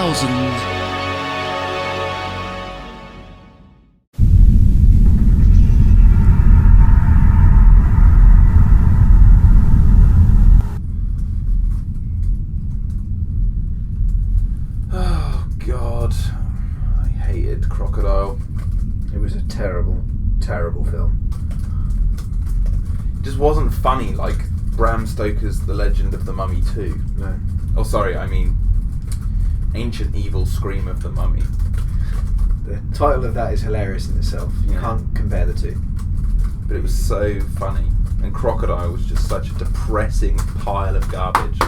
2000. Oh God, I hated Crocodile. It was a terrible, terrible film. It just wasn't funny like Bram Stoker's The Legend of the Mummy 2. No. Oh, sorry, I mean Ancient Evil Scream of the Mummy. The title of that is hilarious in itself. You can't compare the two. But it was so funny. And Crocodile was just such a depressing pile of garbage.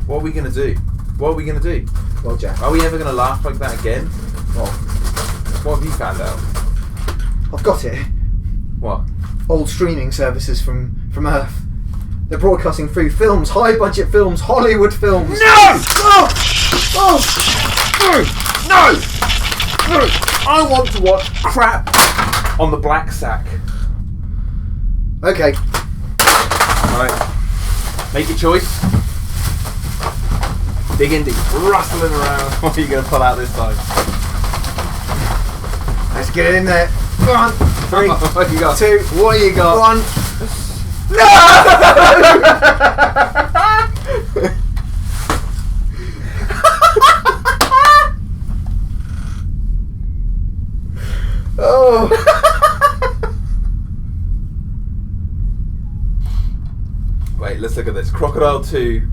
What are we going to do? What are we going to do? Well, Jack. Are we ever going to laugh like that again? Well, What have you found out? I've got it. What? Old streaming services from Earth. They're broadcasting free films, high budget films, Hollywood films. No! Oh! Oh! No! No! I want to watch crap on the black sack. Okay. Right. Make your choice. Dig in deep. Rustling around. What are you going to pull out this time? Let's get it in there. Go on. 3, What you got? 2, What you got? 1. No! Oh. Wait, let's look at this. Crocodile 2.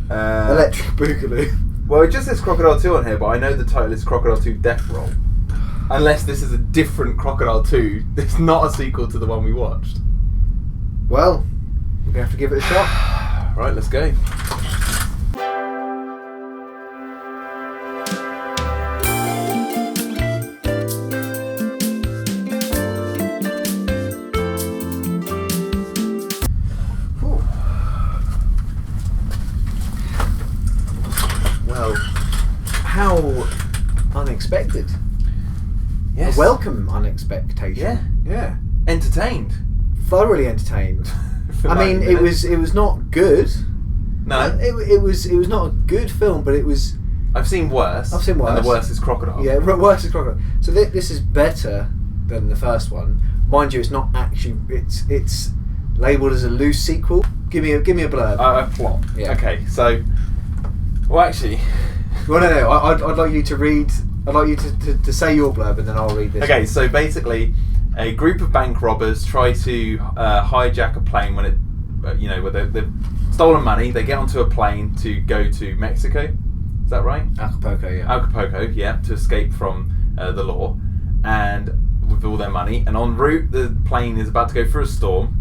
Electric Boogaloo. Well, it just says Crocodile 2 on here, but I know the title is Crocodile 2 Death Roll. Unless this is a different Crocodile 2. It's not a sequel to the one we watched. Well, we're going to have to give it a shot. Right, let's go. Well, how unexpected. Yes. A welcome unexpectation. Yeah. Yeah. Entertained. Thoroughly entertained. For I mean, 90 it minutes. was not good. No. It was not a good film, but it was. I've seen worse. I've seen worse. And the worst is Crocodile. Yeah, worse is Crocodile. So this is better than the first one, mind you. It's not actually. It's labelled as a loose sequel. Give me a blurb. A plot. Yeah. Okay, so. Well, actually. Well, no. I'd like you to read. I'd like you to say your blurb, and then I'll read this. Okay, so basically, a group of bank robbers try to hijack a plane when where they've stolen money. They get onto a plane to go to Mexico. Is that right? Acapulco, yeah. Acapulco, yeah, to escape from the law, and with all their money. And en route, the plane is about to go through a storm,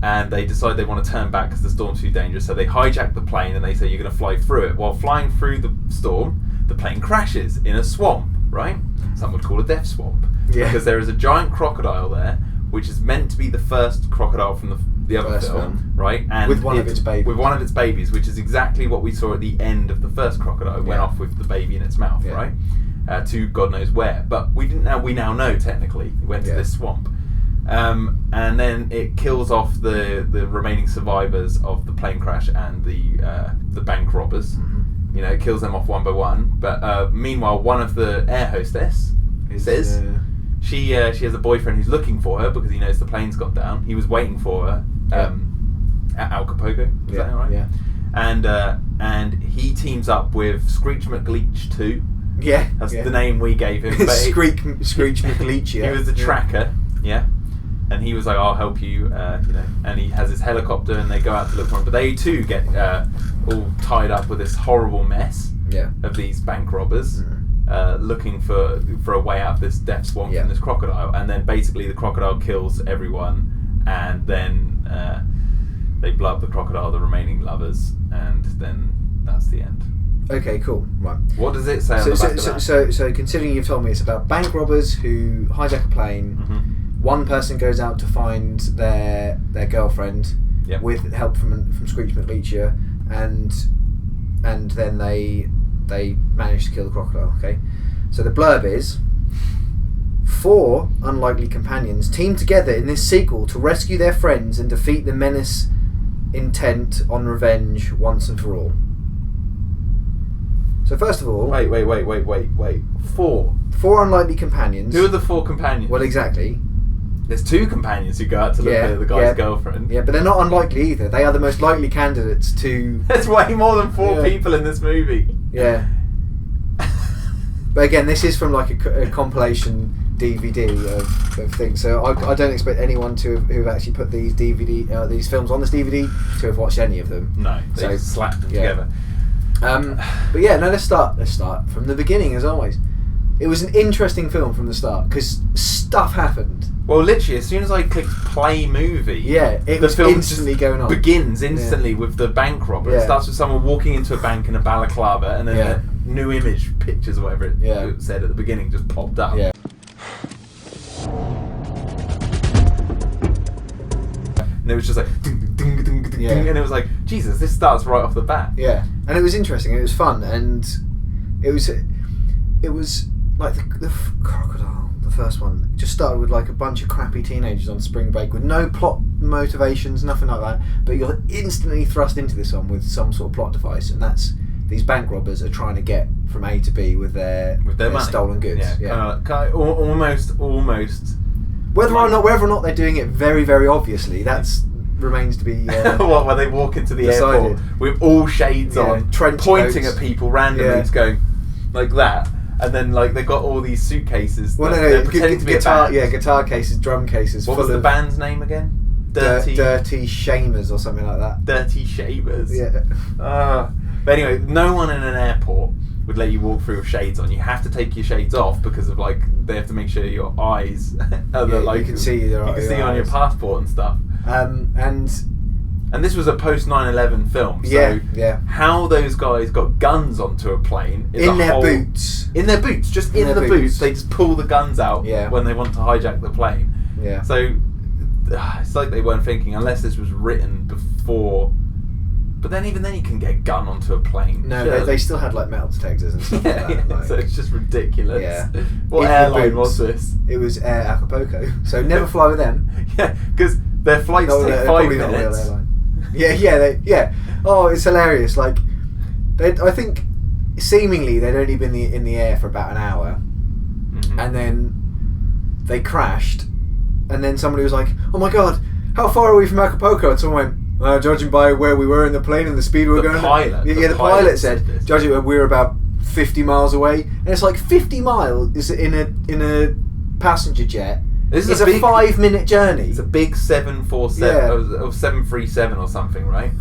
and they decide they want to turn back because the storm's too dangerous. So they hijack the plane, and they say you're going to fly through it. While flying through the storm, the plane crashes in a swamp, right? Some would call a death swamp. Yeah. Because there is a giant crocodile there, which is meant to be the first crocodile from the other First film, film. right? And With one of its babies. With one of its babies, which is exactly what we saw at the end of the first crocodile. It went Yeah. off with the baby in its mouth, Yeah. right? To God knows where. But we now know technically it went to Yeah. this swamp. And then it kills off the remaining survivors of the plane crash and the bank robbers. Mm-hmm. You know, it kills them off one by one. But meanwhile, one of the air hostess says she has a boyfriend who's looking for her because he knows the plane's gone down. He was waiting for her at Acapulco. Is that right? Yeah. And he teams up with Screech McLeach 2. Yeah. That's the name we gave him. But Screech McLeach, yeah. he was the tracker, yeah. And he was like, I'll help you, and he has his helicopter and they go out to look for him. But they too get all tied up with this horrible mess of these bank robbers looking for a way out of this death swamp from this crocodile. And then basically the crocodile kills everyone, and then they blow up the crocodile, the remaining lovers, and then that's the end. Okay, cool. Right. What does it say on the back of that? So considering you've told me it's about bank robbers who hijack a plane, one person goes out to find their girlfriend with help from Screech McLeach, and then they manage to kill the crocodile. Okay, so the blurb is: 4 unlikely companions team together in this sequel to rescue their friends and defeat the menace intent on revenge once and for all. So first of all... Wait. 4. 4 unlikely companions. Who are the 4 companions? Well, exactly. There's 2 companions who go out to look for the guy's girlfriend. Yeah, but they're not unlikely either. They are the most likely candidates to... There's way more than 4 people in this movie. Yeah. But again, this is from like a compilation DVD of things, so I don't expect anyone who've actually put these these films on this DVD to have watched any of them. No, they just slapped them together. But yeah, no, let's start from the beginning as always. It was an interesting film from the start because stuff happened. Well, literally, as soon as I clicked play movie, it was film instantly going on. Begins instantly with the bank robber. It starts with someone walking into a bank in a balaclava, and then the new image pictures or whatever it said at the beginning just popped up. Yeah. And it was just like ding, ding, ding, ding, ding, and it was like, Jesus, this starts right off the bat. Yeah, and it was interesting. It was fun, and it was like the Crocodile, the first one, just started with like a bunch of crappy teenagers on spring break with no plot motivations, nothing like that. But you're instantly thrust into this one with some sort of plot device, and that's these bank robbers are trying to get from A to B with their money. Stolen goods. Almost. Whether or not they're doing it very, very obviously, that's remains to be. What, when they walk into the decided. airport with all shades on, trench pointing coats. at people randomly, just going like that, and then like they've got all these suitcases. Well, they're pretending to be guitar, a band. guitar cases, drum cases. What was the band's name again? Dirty Shamers or something like that. Dirty Shamers. Yeah. But anyway, no one in an airport would let you walk through with shades on. You have to take your shades off because of like they have to make sure your eyes are like you can see on your passport and stuff. And this was a post 9/11 film. So how those guys got guns onto a plane is in their boots. In their boots, just in the boots. They just pull the guns out when they want to hijack the plane. Yeah. So it's like they weren't thinking, unless this was written before. But then even then you can get a gun onto a plane. No, they still had like metal detectors and stuff like that. Like, so it's just ridiculous. Yeah. What airline was this? It was Air Acapulco. So never fly with them. Yeah, because their flights take 5 minutes. Not a real airline. Yeah. Oh, it's hilarious. Like, I think seemingly they'd only been in the air for about an hour, and then they crashed, and then somebody was like, "Oh my God, how far are we from Acapulco?" And someone went, judging by where we were in the plane and the speed we were going. The pilot said, judging we were about 50 miles away, and it's like 50 miles in a passenger jet. This is a 5-minute journey. It's a big 747 or 737 or something, right?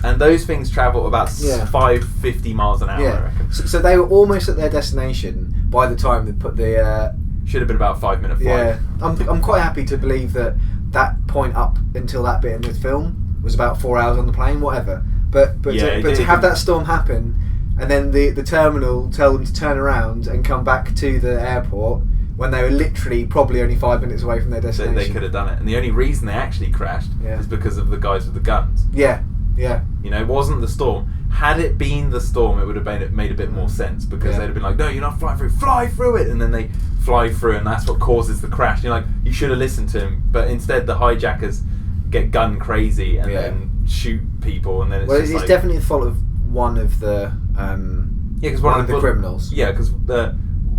And those things travel about 550 miles an hour. I reckon. So they were almost at their destination by the time they put the. Should have been about a 5-minute flight. Yeah, I'm quite happy to believe that point up until that bit in the film was about 4 hours on the plane, whatever. But to have that storm happen, and then the terminal tell them to turn around and come back to the airport when they were literally probably only 5 minutes away from their destination. They could have done it, and the only reason they actually crashed is because of the guys with the guns. Yeah. You know, it wasn't the storm. Had it been the storm, it would have made a bit more sense because they'd have been like, "No, you're not flying through. Fly through it!" And then they fly through, and that's what causes the crash. You're like, you should have listened to him, but instead the hijackers get gun crazy and then shoot people, and then it's definitely the fault of one of the one of the criminals. Yeah, because the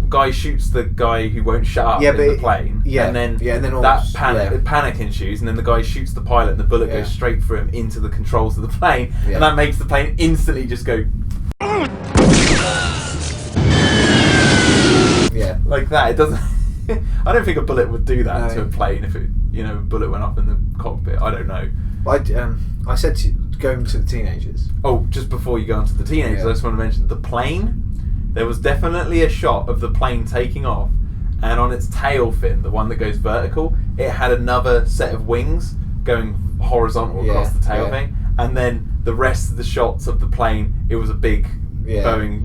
guy shoots the guy who won't shut up in the plane, and then panic ensues, and then the guy shoots the pilot, and the bullet goes straight through him into the controls of the plane, and that makes the plane instantly just go like that. It doesn't. I don't think a bullet would do that to a plane if it, a bullet went up in the cockpit. I don't know. I said going to the teenagers. Oh, just before you go on to the teenagers, I just want to mention the plane. There was definitely a shot of the plane taking off, and on its tail fin, the one that goes vertical, it had another set of wings going horizontal across the tail thing, and then the rest of the shots of the plane, it was a big Boeing,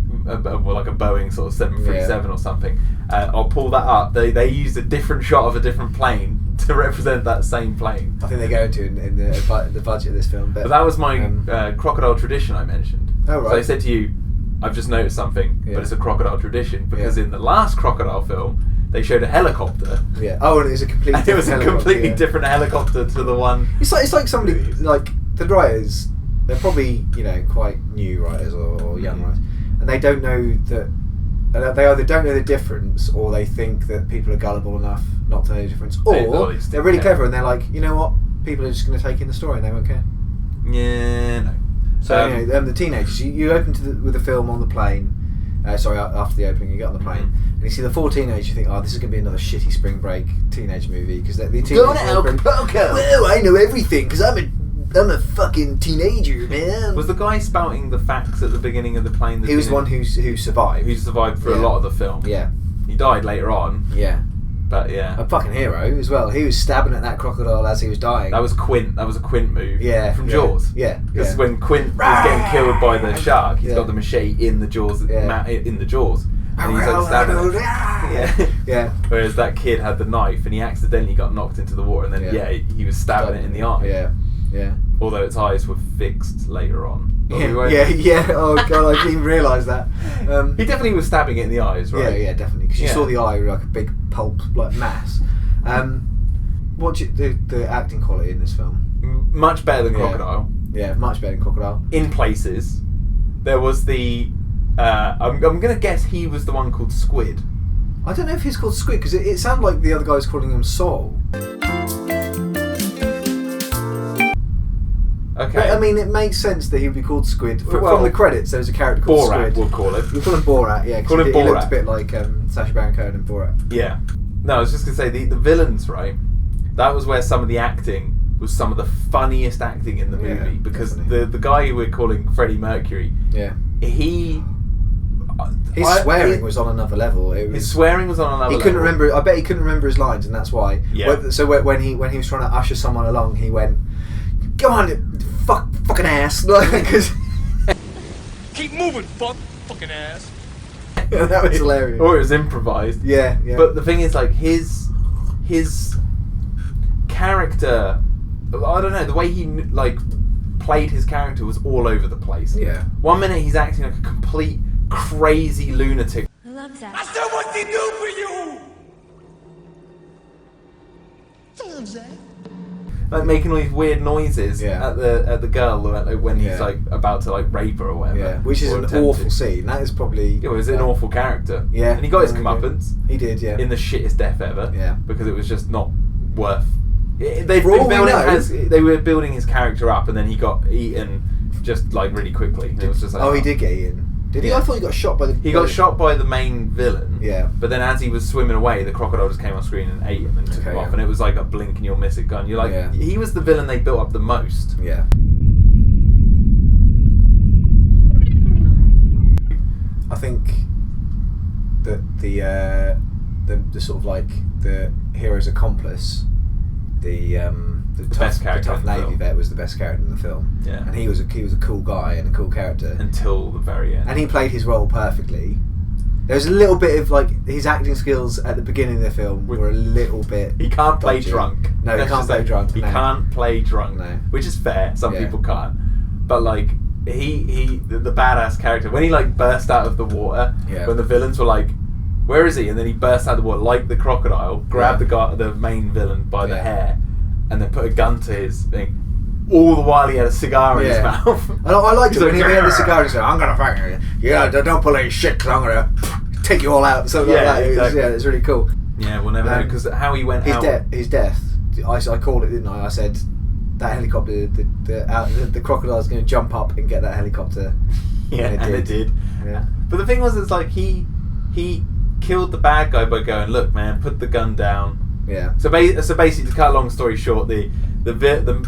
like a Boeing sort of 737 or something. I'll pull that up. They used a different shot of a different plane to represent that same plane. I think they go into in the budget of this film. But that was my crocodile tradition I mentioned. Oh, right. So I said to you, I've just noticed something, but it's a crocodile tradition because in the last Crocodile film, they showed a helicopter. Yeah. Oh, and it was a completely different helicopter to the one. It's like somebody like the writers. They're probably quite new writers or young writers, and they don't know that. They either don't know the difference, or they think that people are gullible enough not to know the difference, or they're really clever and they're like, you know what, people are just going to take in the story and they won't care. Yeah, no. So the teenagers, you open with the film on the plane. After the opening, you get on the plane and you see the 4 teenagers. You think, oh, this is going to be another shitty spring break teenage movie because the teenagers going to Acapulco. Well, I know everything because I'm a fucking teenager, man. Was the guy spouting the facts at the beginning of the plane? He was the one who survived. Who survived for a lot of the film. Yeah. He died later on. Yeah. But yeah. A fucking hero as well. He was stabbing at that crocodile as he was dying. That was Quint. That was a Quint move. Yeah. From Jaws. Yeah. Because when Quint was getting killed by the shark, he's got the machete in the jaws. In the jaws. And he's like stabbing it. Yeah. Whereas that kid had the knife and he accidentally got knocked into the water and then he was stabbing it in the eye. Yeah. Yeah. Although its eyes were fixed later on. Yeah. Oh god, I didn't even realise that. He definitely was stabbing it in the eyes, right? Yeah, definitely. Because you saw the eye like a big pulp, like mass. What's the acting quality in this film? Much better than Crocodile. Yeah, much better than Crocodile. In places, there was the. I'm gonna guess he was the one called Squid. I don't know if he's called Squid because it sounded like the other guy was calling him Soul. Okay. But, I mean, it makes sense that he would be called Squid. From the credits, there was a character called Borat, Squid. we'll call him. We'll call him Borat, yeah. Call him He Borat. looked a bit like Sacha Baron Cohen and Borat. Yeah. No, I was just going to say, the villains, right? That was where some of the acting was some of the funniest acting in the movie. Because the guy who we're calling Freddie Mercury, his swearing was on another level. His swearing was on another level. He couldn't remember. I bet he couldn't remember his lines, and that's why. Yeah. So when he was trying to usher someone along, he went, "Go on, you fucking ass!" Because keep moving, fucking ass. That was hilarious. Or it was improvised. Yeah. But the thing is, like his character, I don't know, the way he played his character was all over the place. Yeah. One minute he's acting like a complete crazy lunatic. I love that. I still want to do for you. I love that. Like making all these weird noises at the girl when he's about to rape her or whatever. Yeah, which is an awful scene. That is probably. It was an awful character. Yeah, and he got his comeuppance. He did, yeah. In the shittest death ever. Yeah, because it was just not worth. They were building his character up, and then he got eaten just really quickly. And it was just he did get eaten. Did he? I thought he got shot by the. He got shot by the main villain. Yeah. But then, as he was swimming away, the crocodile just came on screen and ate him and took him off. And it was like a blink and you'll miss it gun. You're like, he was the villain they built up the most. Yeah. I think that the sort of the hero's accomplice, the tough Navy vet was the best character in the film. Yeah. And he was a cool guy and a cool character until the very end. And he played his role perfectly. There was a little bit of his acting skills at the beginning of the film were a little bit. He can't play drunk. No, he can't play drunk. He can't play drunk. No. Which is fair. Some people can't. But the badass character when he burst out of the water when the villains were like, where is he? And then he burst out of the water like the crocodile, grabbed the main villain by the hair, and then put a gun to his thing. All the while he had a cigar in his mouth. And I liked it when he had the cigar. He said, "I'm gonna fuck you. Yeah, don't pull any shit, because I'm gonna take you all out." Something like that. Exactly. It's really cool. Yeah, we'll never know because how he went out. His death. I called it, didn't I? I said that helicopter, the crocodile's going to jump up and get that helicopter. Yeah, and it did. Yeah. But the thing was, it's he killed the bad guy by going, "Look, man, put the gun down." Yeah. So basically, to cut a long story short, the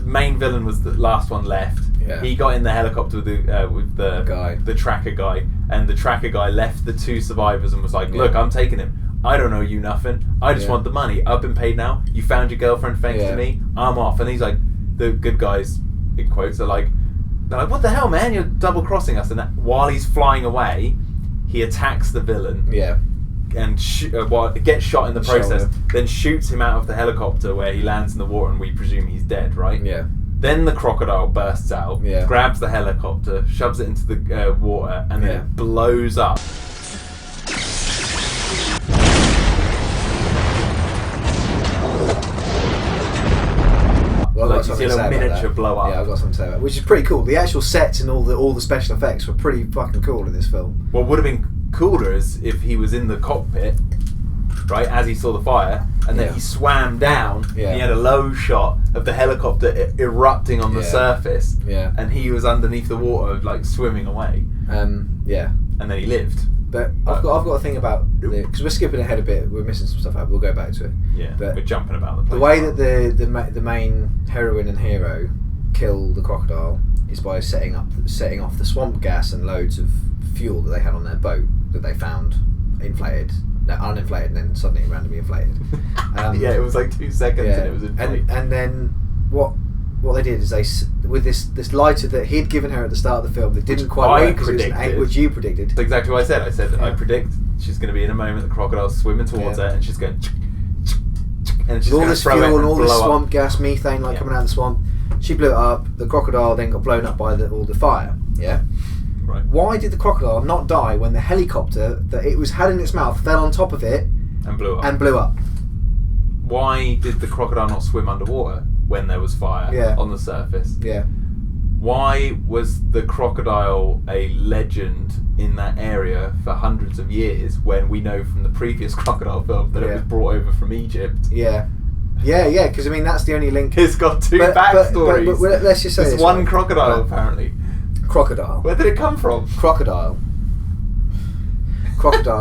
main villain was the last one left. Yeah. He got in the helicopter with the tracker guy, and the tracker guy left the 2 survivors and was like, "Look, I'm taking him. I don't owe you nothing. I just want the money. I've been paid now. You found your girlfriend thanks to me. I'm off." And he's like, the good guys, in quotes, they're like, "What the hell, man? You're double crossing us." And while he's flying away, he attacks the villain. Yeah. And gets shot in the process, then shoots him out of the helicopter where he lands in the water and we presume he's dead, right? Yeah. Then the crocodile bursts out, grabs the helicopter, shoves it into the water, and then it blows up. Well, something to see a say little about miniature that. blow up. Yeah, I've got something to say about it, which is pretty cool. The actual sets and all the special effects were pretty fucking cool in this film. What would have been cooler is if he was in the cockpit, right, as he saw the fire, and then he swam down, and he had a low shot of the helicopter erupting on the surface, and he was underneath the water, like, swimming away. And then he lived. But I've got a thing about, because we're skipping ahead a bit, we're missing some stuff out, we'll go back to it. Yeah, but we're jumping about the place. The way that the main heroine and hero kill the crocodile is by setting off the swamp gas and loads of fuel that they had on their boat that they found uninflated and then suddenly randomly inflated. It was like 2 seconds and it was inflated. And then what they did is they, with this lighter that he'd given her at the start of the film that didn't quite work, which you predicted. That's exactly what I said. I said I predict she's going to be in a moment the crocodile's swimming towards her and she's going and she's all this throw fuel it and all this swamp up. gas, methane coming out of the swamp. She blew it up. The crocodile then got blown up by all the fire. Yeah. Right. Why did the crocodile not die when the helicopter that it had in its mouth fell on top of it and blew up? Why did the crocodile not swim underwater when there was fire on the surface? Yeah. Why was the crocodile a legend in that area for hundreds of years when we know from the previous crocodile film that it was brought over from Egypt? Yeah. Yeah, because I mean that's the only link. It's got two backstories. But let's just say there's one crocodile apparently. Crocodile. Where did it come from? Crocodile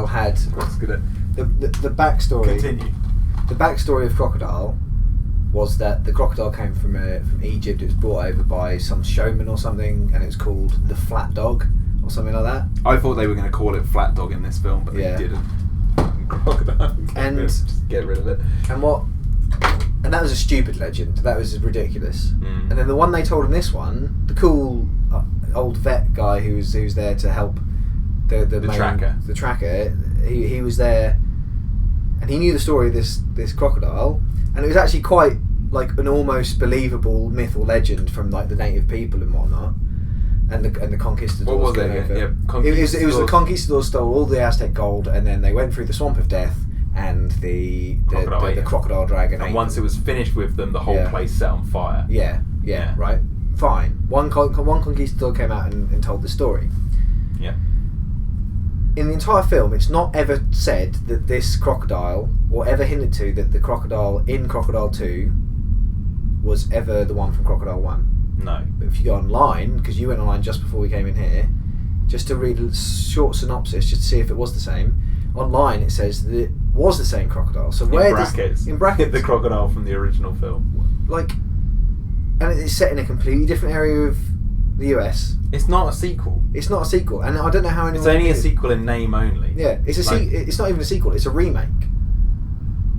had the backstory. Continue. The backstory of Crocodile was that the crocodile came from Egypt. It was brought over by some showman or something, and it's called the Flat Dog or something like that. I thought they were going to call it Flat Dog in this film, but they didn't. Crocodile. Just get rid of it. And that was a stupid legend. That was ridiculous. And then the one they told in this one, the cool old vet guy who's there to help the tracker. The tracker. He was there, and he knew the story of this crocodile, and it was actually quite like an almost believable myth or legend from like the native people and whatnot, and the conquistadors. What was it? It was the conquistadors stole all the Aztec gold, and then they went through the Swamp of Death. And the crocodile dragon. And once it was finished with them, the whole place set on fire. Yeah, right. Fine. One conquistador came out and told the story. Yeah. In the entire film, it's not ever said that this crocodile, or ever hinted to that the crocodile in Crocodile 2 was ever the one from Crocodile 1. No. But if you go online, because you went online just before we came in here, just to read a short synopsis, just to see if it was the same. Online it says that it was the same crocodile. So in brackets the crocodile from the original film. And it's set in a completely different area of the US. It's not a sequel. And I don't know how anyone. It's only a sequel in name only. Yeah, it's not even a sequel. It's a remake.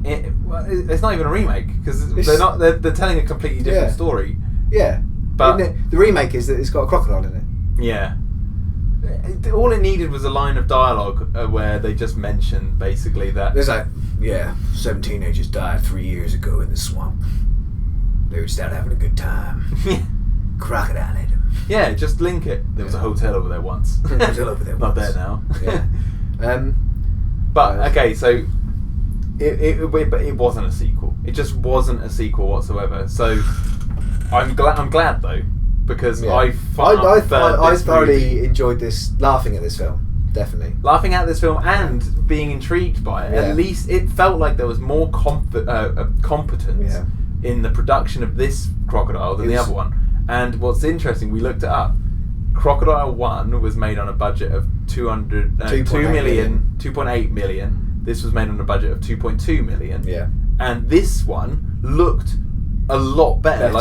It's not even a remake because they're telling a completely different story. Yeah, but the remake is that it's got a crocodile in it. Yeah. All it needed was a line of dialogue where they just mentioned basically that. There's 7 teenagers died 3 years ago in the swamp. They would start having a good time. Crocodile ate them. Yeah, just link it. There was a hotel over there once. Not there now. Yeah. But okay, so it wasn't a sequel. It just wasn't a sequel whatsoever. So I'm glad though. Because I thoroughly enjoyed laughing at this film. Definitely. Laughing at this film and being intrigued by it. Yeah. At least it felt like there was more competence in the production of this Crocodile than the other one. And what's interesting, we looked it up. Crocodile 1 was made on a budget of 2.8 million. This was made on a budget of 2.2 million. Yeah. And this one looked a lot better.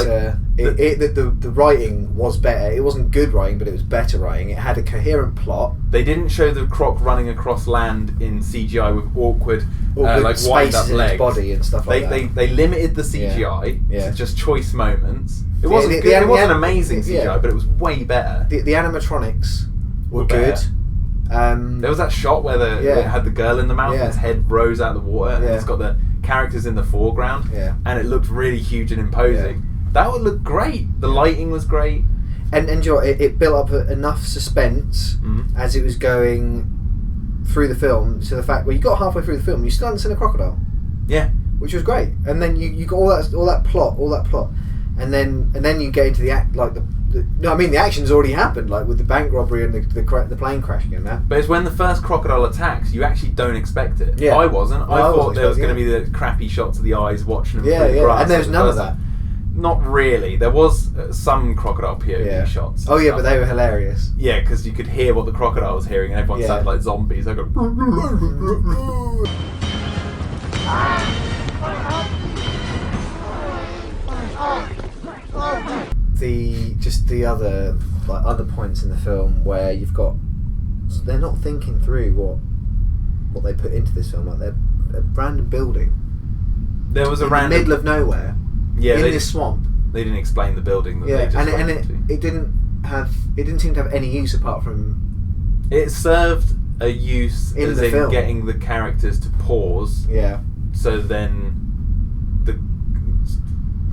The writing was better. It wasn't good writing, but it was better writing. It had a coherent plot. They didn't show the croc running across land in CGI with awkward wind up in legs. Its body and stuff like that. They limited the CGI to just choice moments. It wasn't good. It wasn't amazing CGI, but it was way better. The animatronics were good. There was that shot where it had the girl in the mouth and its head rose out of the water, and it's got the characters in the foreground, and it looked really huge and imposing. That would look great. The lighting was great, and it built up enough suspense as it was going through the film to the fact where you got halfway through the film and you still hadn't seen a crocodile. Yeah, which was great. And then you got all that plot. and then you get into the act like the action's already happened, like with the bank robbery and the plane crashing and that. But it's when the first crocodile attacks, you actually don't expect it. Yeah. I wasn't. I thought there was going to be yeah. the crappy shots of the eyes watching them Yeah, through the yeah, grass. and there's none of that. Not really. There was some crocodile POV shots. Oh yeah, but they were hilarious. Yeah, because you could hear what the crocodile was hearing, and everyone sounded like zombies. They go. The other points in the film where you've got, they're not thinking through what they put into this film. Like they're a random building. There was a in random the middle of nowhere. Yeah, in this swamp. They didn't explain the building. That they just it didn't seem to have any use apart from. It served a use in as the in film. Getting the characters to pause. Yeah. So then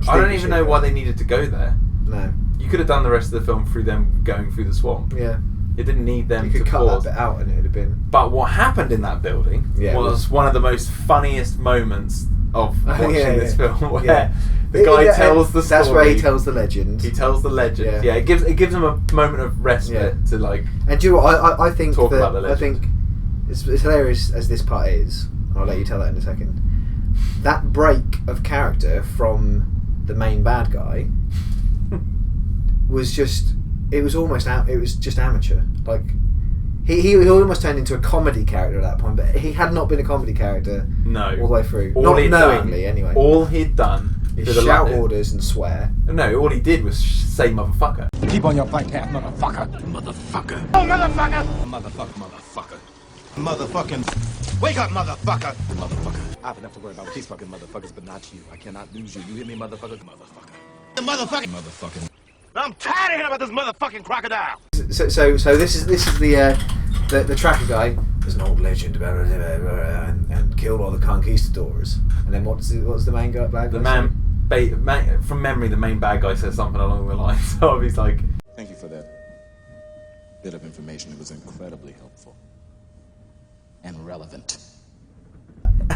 I don't even know why they needed to go there. No. You could have done the rest of the film through them going through the swamp. Yeah. It didn't need them to You could cut pause. that bit out and it would have been. But what happened in that building was one of the most funniest moments of watching this film, where the guy tells the story. That's where he tells the legend. He tells the legend. Yeah, it gives him a moment of respite to like. And do you know what I think? Talk about the legend. I think it's hilarious as this part is. I'll let you tell that in a second. That break of character from the main bad guy was just. It was just amateur. Like he almost turned into a comedy character at that point, but he had not been a comedy character all the way through. Not knowingly, anyway. All he'd done is shout orders and swear. No, all he did was say motherfucker. Keep on your flight path, motherfucker. Motherfucker. Oh, motherfucker. Motherfucker. Motherfucking. Wake up, motherfucker. Motherfucker. I have enough to worry about with these fucking motherfuckers, but not you. I cannot lose you. You hear me, motherfucker? Motherfucker. The motherfucking. Motherfucking. I'm tired of hearing about this motherfucking crocodile. So this is the tracker guy. There's an old legend about it and killed all the conquistadors. And then what's the main guy? Bad guy From memory, the main bad guy says something along the lines of he's like, "Thank you for that bit of information. It was incredibly helpful and relevant."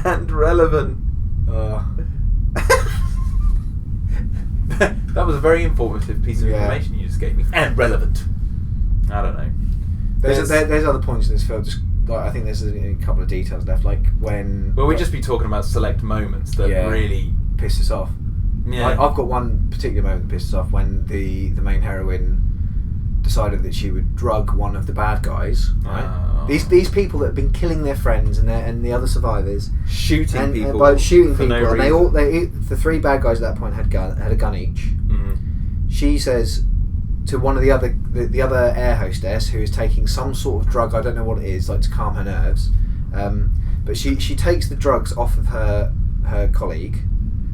And relevant. That was a very informative piece of information you just gave me. And relevant. I don't know. There's other points in this film. Just like I think there's a couple of details left, like when. Well, we'd just be talking about select moments that really pissed us off. Yeah. I've got one particular moment that pissed us off when the main heroine decided that she would drug one of the bad guys. Right. Oh. These people that have been killing their friends and the other survivors, shooting people, and the three bad guys at that point had a gun each. Mm-hmm. She says to one of the other air hostess who is taking some sort of drug, I don't know what it is, like to calm her nerves, but she takes the drugs off of her colleague,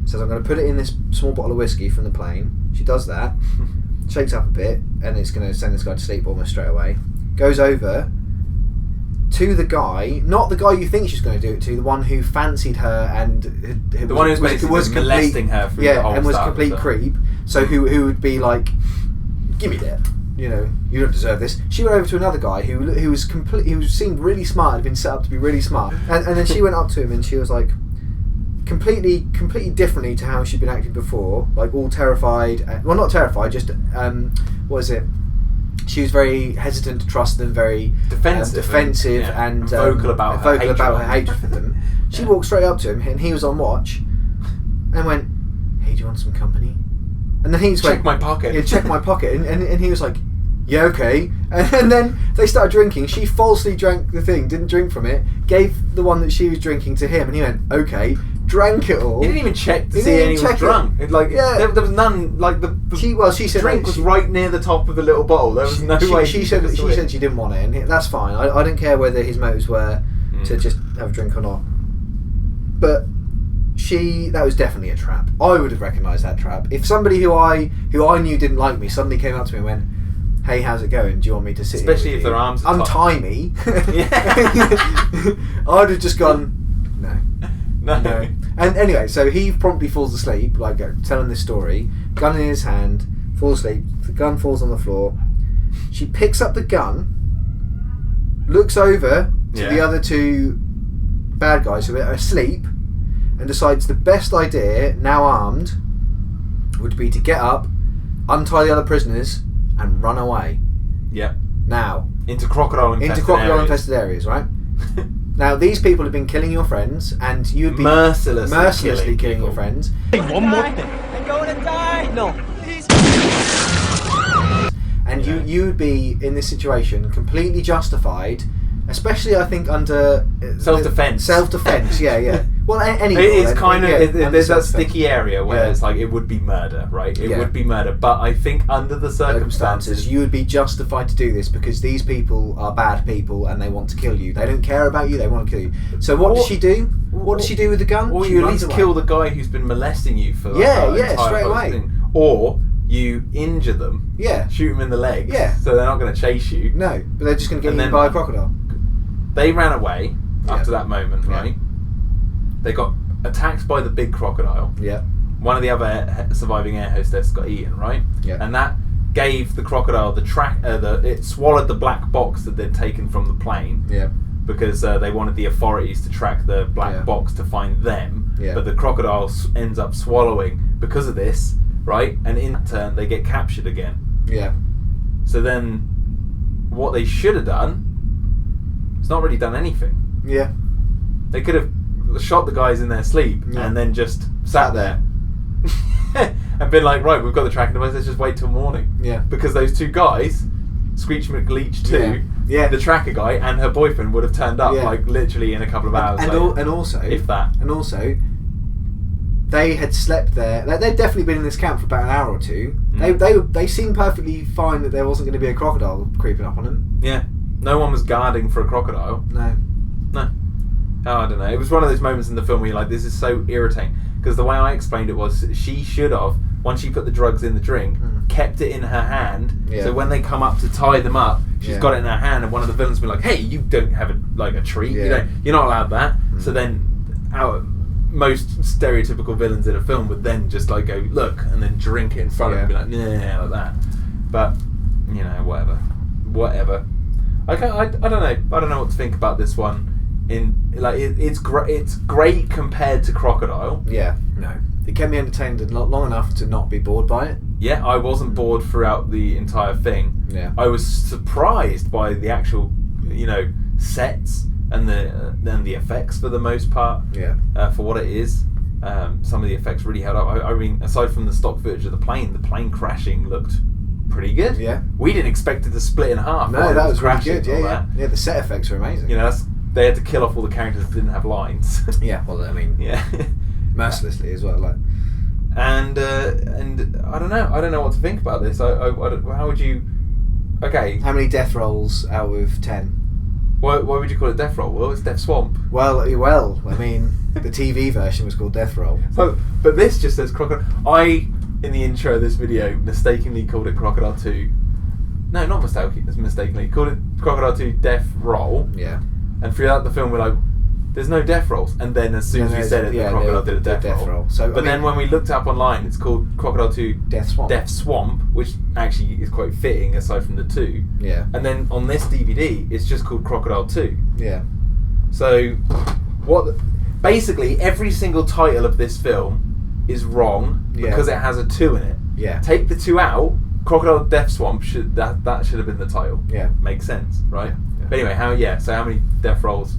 says I'm going to put it in this small bottle of whiskey from the plane. She does that, shakes up a bit, and it's going to send this guy to sleep almost straight away. Goes over to the guy, not the guy you think she's going to do it to, the one who fancied her and the one who was molesting her through the whole and was a complete creep. So who would be like, give me that, you don't deserve this. She went over to another guy who seemed really smart, had been set up to be really smart, and then she went up to him and she was like, completely differently to how she'd been acting before, like all terrified. Well, not terrified, just what is it? She was very hesitant to trust them, very defensive and vocal about her hatred for them. She walked straight up to him, and he was on watch, and went, "Hey, do you want some company?" And then he just check my pocket. Yeah, check my pocket, and he was like, "Yeah, okay." And then they started drinking. She falsely drank the thing, didn't drink from it, gave the one that she was drinking to him, and he went, "Okay." Drank it all. He didn't even check to see any was drunk. There was none. Like she said drink was right near the top of the little bottle. There was no way. She said she didn't want it, and that's fine. I didn't care whether his motives were to just have a drink or not. But that was definitely a trap. I would have recognised that trap if somebody who I knew didn't like me suddenly came up to me and went, "Hey, how's it going? Do you want me to sit?" Especially if their arms are untie me. I'd have just gone, no. And anyway, so he promptly falls asleep, like telling this story, gun in his hand, falls asleep, the gun falls on the floor. She picks up the gun, looks over to the other two bad guys who are asleep, and decides the best idea, now armed, would be to get up, untie the other prisoners, and run away. Yep. Now. Into crocodile-infested areas, right? Now, these people have been killing your friends, and you'd be mercilessly killing your friends. Hey, one more thing. I'm going to die. No. Please. And you'd be in this situation completely justified, especially I think under self-defense. Yeah. Well, any. It is kind of there's that sticky area where it's like it would be murder, right? It would be murder, but I think under the circumstances, you would be justified to do this because these people are bad people and they want to kill you. They don't care about you; they want to kill you. So what does she do? What does she do with the gun? Or you at least kill the guy who's been molesting you for straight away. Thing. Or you injure them. Yeah. Shoot them in the legs. Yeah. So they're not going to chase you. No, but they're just going to get eaten by a crocodile. They ran away after that moment, right? They got attacked by the big crocodile. Yeah. One of the other surviving air hostess got eaten, right? Yeah. And that gave the crocodile the track. It swallowed the black box that they'd taken from the plane. Yeah. Because they wanted the authorities to track the black box to find them. Yeah. But the crocodile ends up swallowing because of this, right? And in turn, they get captured again. Yeah. So then, what they should have done, it's not really done anything. Yeah. They could have shot the guys in their sleep and then just sat there and been like, right, we've got the tracking device, let's just wait till morning. Yeah. Because those two guys, Screech McLeach too, the tracker guy and her boyfriend would have turned up like literally in a couple of hours. And also, if that. And also, they had slept there. They'd definitely been in this camp for about an hour or two. They seemed perfectly fine that there wasn't going to be a crocodile creeping up on them. Yeah. No one was guarding for a crocodile. No. Oh, I don't know. It was one of those moments in the film where you're like, this is so irritating. Because the way I explained it was, she should have, once she put the drugs in the drink, kept it in her hand. Yeah. So when they come up to tie them up, she's got it in her hand, and one of the villains will be like, hey, you don't have a treat. Yeah. You're not allowed that. So then most stereotypical villains in a film would then just like go, look, and then drink it in front of them and be like, nah, like that. But, whatever. I don't know. I don't know what to think about this one. It's great compared to Crocodile. Yeah, no, it kept me entertained long enough to not be bored by it. Yeah, I wasn't bored throughout the entire thing. Yeah, I was surprised by the actual, sets and the effects for the most part. Yeah, for what it is, some of the effects really held up. I mean, aside from the stock footage of the plane crashing looked pretty good. Yeah, we didn't expect it to split in half. No, that was really good. Yeah, the set effects were amazing. They had to kill off all the characters that didn't have lines. Yeah, well, I mean, mercilessly as well. Like, and I don't know what to think about this. How would you? Okay. How many death rolls out of 10? Why would you call it Death Roll? Well, it's Death Swamp. Well, I mean, the TV version was called Death Roll. But this just says Crocodile. In the intro of this video, mistakenly called it Crocodile 2. No, not mistakenly. Called it Crocodile 2 Death Roll. Yeah. And throughout the film, we're like, there's no death rolls. And then as soon as we said it, the Crocodile did a death roll. So, then when we looked up online, it's called Crocodile 2 Death Swamp, which actually is quite fitting aside from the 2. Yeah. And then on this DVD, it's just called Crocodile 2. Yeah. So, basically, every single title of this film is wrong because it has a 2 in it. Yeah. Take the 2 out, Crocodile Death Swamp that should have been the title. Yeah. Makes sense, right? Yeah. But anyway, so how many death rolls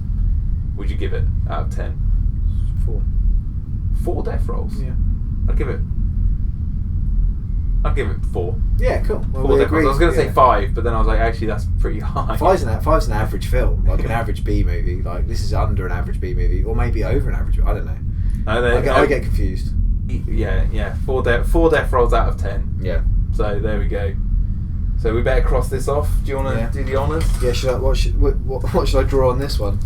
would you give it out of 10? 4. 4 death rolls? Yeah. I'd give it 4. Yeah, cool. Well, 4 death rolls. I was going to say 5, but then I was like, actually, that's pretty high. 5's an average film, like an average B movie. Like, this is under an average B movie, or maybe over an average. I don't know. I get confused. Yeah. 4 death rolls out of 10. Yeah. So there we go. So we better cross this off. Do you want to do the honours? Yeah. What should I draw on this one?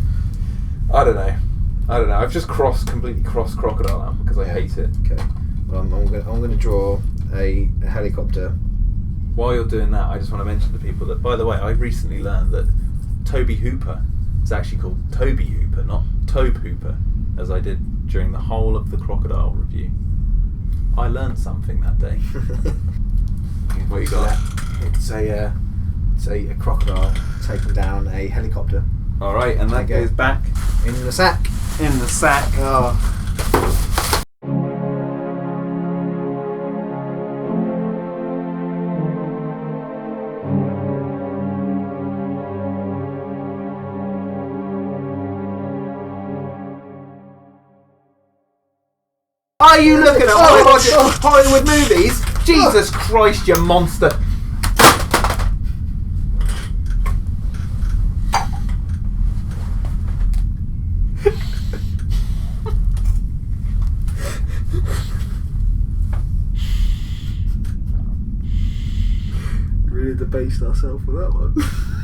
I don't know. I've just completely crossed Crocodile out because I hate it. Okay. Well, I'm going to draw a helicopter. While you're doing that, I just want to mention to people that, by the way, I recently learned that Toby Hooper is actually called Toby Hooper, not Tobe Hooper, as I did during the whole of the Crocodile review. I learned something that day. What you got? It's a crocodile taking down a helicopter. All right, and that goes back in the sack. In the sack. Oh. Are you looking at Hollywood movies? Jesus Christ, you monster! Really debased ourselves for that one.